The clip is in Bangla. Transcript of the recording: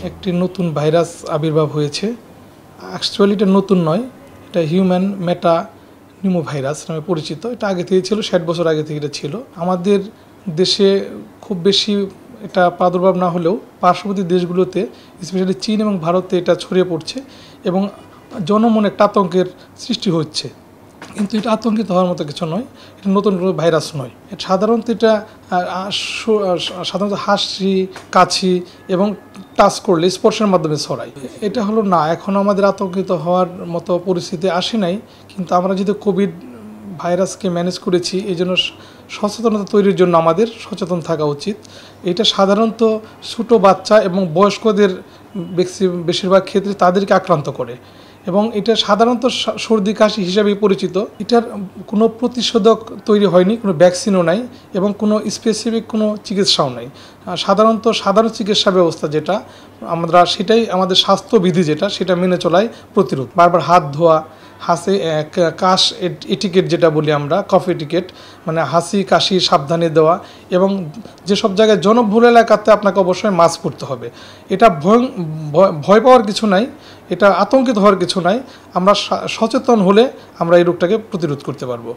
একটি নতুন ভাইরাস আবির্ভাব হয়েছে। অ্যাকচুয়ালি এটা নতুন নয়, এটা হিউম্যান মেটা নিউমো ভাইরাস নামে পরিচিত। এটা আগে থেকে ছিল, 60 বছর আগে থেকে এটা ছিল। আমাদের দেশে খুব বেশি এটা প্রাদুর্ভাব না হলেও পার্শ্ববর্তী দেশগুলোতে, স্পেশালি চীন এবং ভারতে এটা ছড়িয়ে পড়ছে এবং জনমনে একটা আতঙ্কের সৃষ্টি হচ্ছে। কিন্তু এটা আতঙ্কিত হওয়ার মতো কিছু নয়, এটা নতুন কোনো ভাইরাস নয়। সাধারণত এটা সাধারণত হাসি, কাশি এবং টাচ করলে, স্পর্শের মাধ্যমে ছড়ায়। এটা হলো না, এখনও আমাদের আতঙ্কিত হওয়ার মতো পরিস্থিতি আসে নাই। কিন্তু আমরা যদি কোভিড ভাইরাসকে ম্যানেজ করেছি, এই জন্য সচেতনতা তৈরির জন্য আমাদের সচেতন থাকা উচিত। এটা সাধারণত ছোটো বাচ্চা এবং বয়স্কদের বেশিরভাগ ক্ষেত্রে তাদেরকে আক্রান্ত করে এবং এটা সাধারণত সর্দি কাশি হিসাবেই পরিচিত। এটার কোনো প্রতিষেধক তৈরি হয়নি, কোনো ভ্যাকসিনও নাই এবং কোনো স্পেসিফিক কোনো চিকিৎসাও নাই। সাধারণত সাধারণ চিকিৎসা ব্যবস্থা যেটা আমরা, সেটাই আমাদের স্বাস্থ্যবিধি যেটা, সেটা মেনে চলাই প্রতিরোধ। বারবার হাত ধোয়া, কাশ এটিকেট যেটা বলি আমরা, কফ এটিকেট, মানে হাসি কাশি সাবধানে দেওয়া, এবং যেসব জায়গায় জনবহুল এলাকাতে আপনাকে অবশ্যই মাস্ক পরতে হবে। এটা ভয় পাওয়ার কিছু নাই, এটা আতঙ্কিত হওয়ার কিছু নাই। আমরা সচেতন হলে আমরা এই রোগটাকে প্রতিরোধ করতে পারবো।